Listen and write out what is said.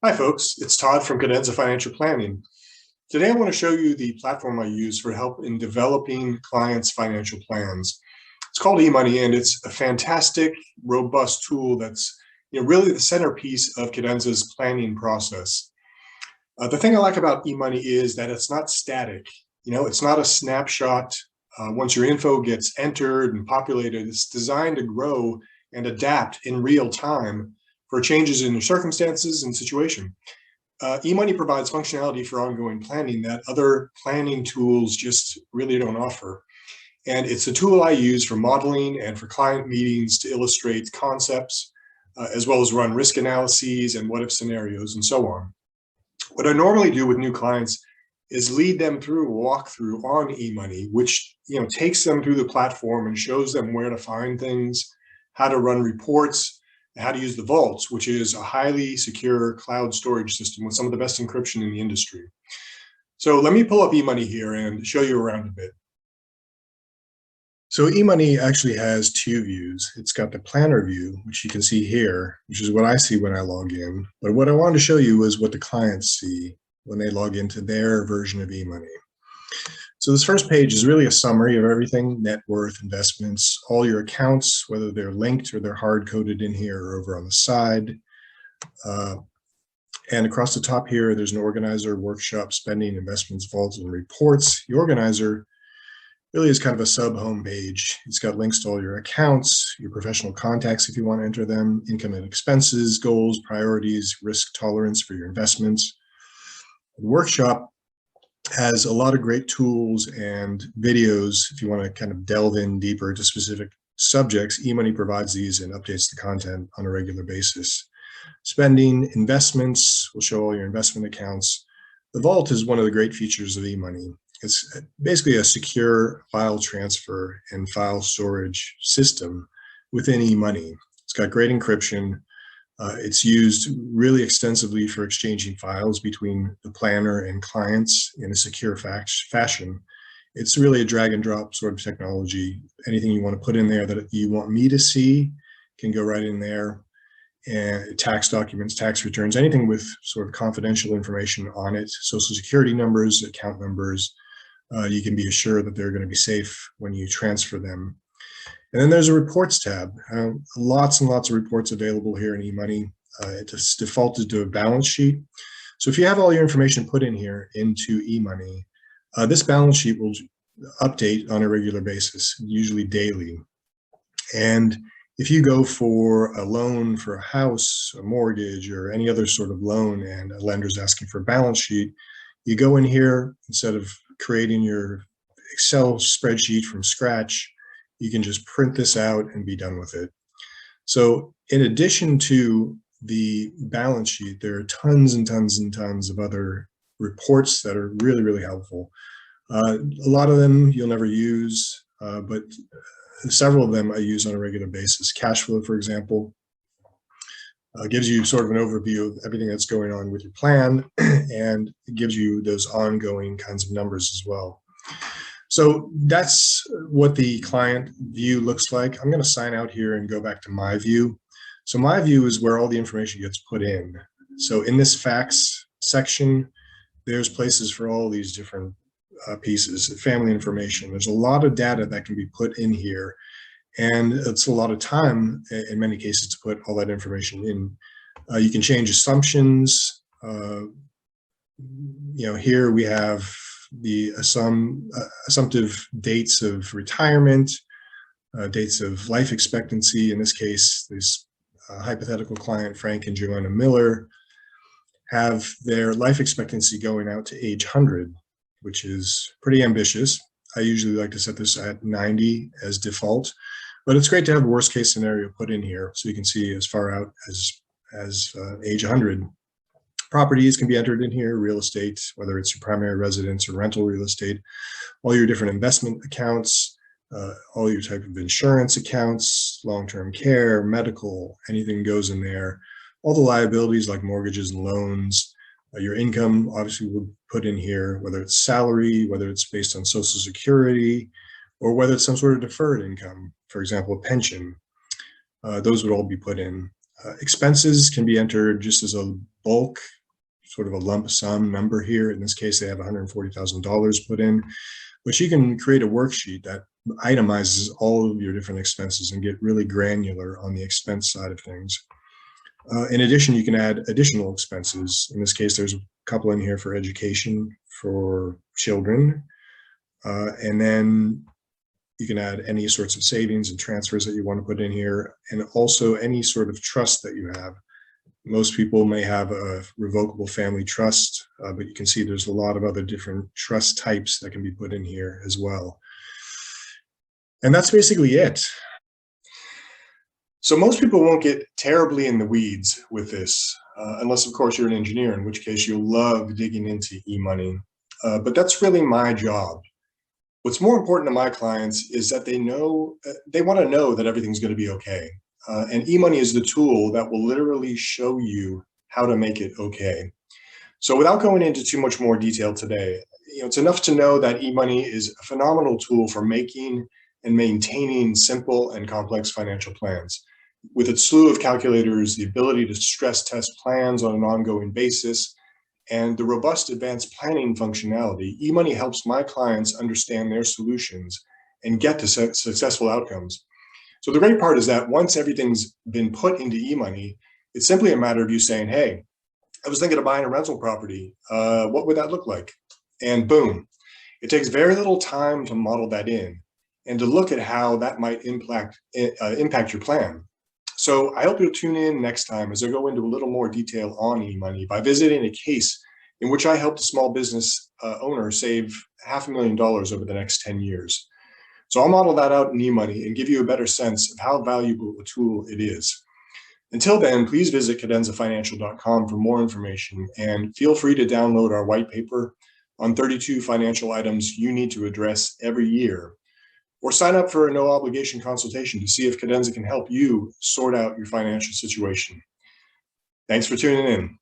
Hi folks, it's Todd from Cadenza Financial Planning. Today I want to show you the platform I use for help in developing clients' financial plans. It's called eMoney, and it's a fantastic, robust tool that's really the centerpiece of Cadenza's planning process. The thing I like about eMoney is that it's not static. It's not a snapshot. Once your info gets entered and populated, it's designed to grow and adapt in real time for changes in your circumstances and situation. eMoney provides functionality for ongoing planning that other planning tools just really don't offer. And it's a tool I use for modeling and for client meetings to illustrate concepts, as well as run risk analyses and what-if scenarios and so on. What I normally do with new clients is lead them through a walkthrough on eMoney, which takes them through the platform and shows them where to find things, how to run reports, how to use the vaults, which is a highly secure cloud storage system with some of the best encryption in the industry. So let me pull up eMoney here and show you around a bit. So eMoney actually has two views. It's got the planner view, which you can see here, which is what I see when I log in. But what I wanted to show you is what the clients see when they log into their version of eMoney. So this first page is really a summary of everything: net worth, investments, all your accounts, whether they're linked or they're hard-coded in here or over on the side. And across the top here, there's an organizer, workshop, spending, investments, vaults, and reports. The organizer really is kind of a sub-home page. It's got links to all your accounts, your professional contacts if you want to enter them, income and expenses, goals, priorities, risk tolerance for your investments. The workshop has a lot of great tools and videos if you want to kind of delve in deeper to specific subjects. eMoney provides these and updates the content on a regular basis. Spending, investments will show all your investment accounts. The vault is one of the great features of eMoney. It's basically a secure file transfer and file storage system within eMoney. It's got great encryption. It's used really extensively for exchanging files between the planner and clients in a secure fashion. It's really a drag and drop sort of technology. Anything you want to put in there that you want me to see can go right in there. And tax documents, tax returns, anything with sort of confidential information on it, social security numbers, account numbers, you can be assured that they're going to be safe when you transfer them. And then there's a reports tab. Lots and lots of reports available here in eMoney. It's defaulted to a balance sheet. So if you have all your information put in here into eMoney, this balance sheet will update on a regular basis, usually daily. And if you go for a loan for a house, a mortgage, or any other sort of loan, and a lender's asking for a balance sheet, you go in here, instead of creating your Excel spreadsheet from scratch, you can just print this out and be done with it. So in addition to the balance sheet, there are tons and tons and tons of other reports that are really, really helpful. A lot of them you'll never use, but several of them I use on a regular basis. Cash flow, for example, gives you sort of an overview of everything that's going on with your plan, and it gives you those ongoing kinds of numbers as well. So that's what the client view looks like. I'm going to sign out here and go back to my view. So my view is where all the information gets put in. So in this facts section, there's places for all these different pieces, family information. There's a lot of data that can be put in here, and it's a lot of time in many cases to put all that information in. You can change assumptions. Here we have the assumptive dates of retirement, dates of life expectancy. In this case, this hypothetical client, Frank and Joanna Miller, have their life expectancy going out to age 100, which is pretty ambitious. I usually like to set this at 90 as default, but it's great to have a worst case scenario put in here so you can see as far out as age 100. Properties can be entered in here, real estate, whether it's your primary residence or rental real estate, all your different investment accounts, all your type of insurance accounts, long-term care, medical, anything goes in there. All the liabilities like mortgages and loans, your income obviously would put in here, whether it's salary, whether it's based on Social Security, or whether it's some sort of deferred income, for example, a pension. Those would all be put in. Expenses can be entered just as a bulk sort of a lump sum number here. In this case, they have $140,000 put in, but you can create a worksheet that itemizes all of your different expenses and get really granular on the expense side of things. In addition, you can add additional expenses. In this case, there's a couple in here for education for children. And then you can add any sorts of savings and transfers that you want to put in here, and also any sort of trust that you have. Most people may have a revocable family trust, but you can see there's a lot of other different trust types that can be put in here as well. And that's basically it. So most people won't get terribly in the weeds with this, unless, of course, you're an engineer, in which case you'll love digging into eMoney. But that's really my job. What's more important to my clients is that they want to know that everything's going to be okay. And eMoney is the tool that will literally show you how to make it okay. So without going into too much more detail today, it's enough to know that eMoney is a phenomenal tool for making and maintaining simple and complex financial plans. With its slew of calculators, the ability to stress test plans on an ongoing basis, and the robust advanced planning functionality, eMoney helps my clients understand their solutions and get to successful outcomes. So the great part is that once everything's been put into eMoney, it's simply a matter of you saying, hey, I was thinking of buying a rental property. What would that look like? And boom. It takes very little time to model that in and to look at how that might impact your plan. So I hope you'll tune in next time as I go into a little more detail on eMoney by visiting a case in which I helped a small business owner save $500,000 over the next 10 years. So I'll model that out in eMoney and give you a better sense of how valuable a tool it is. Until then, please visit cadenzafinancial.com for more information, and feel free to download our white paper on 32 financial items you need to address every year, or sign up for a no obligation consultation to see if Cadenza can help you sort out your financial situation. Thanks for tuning in.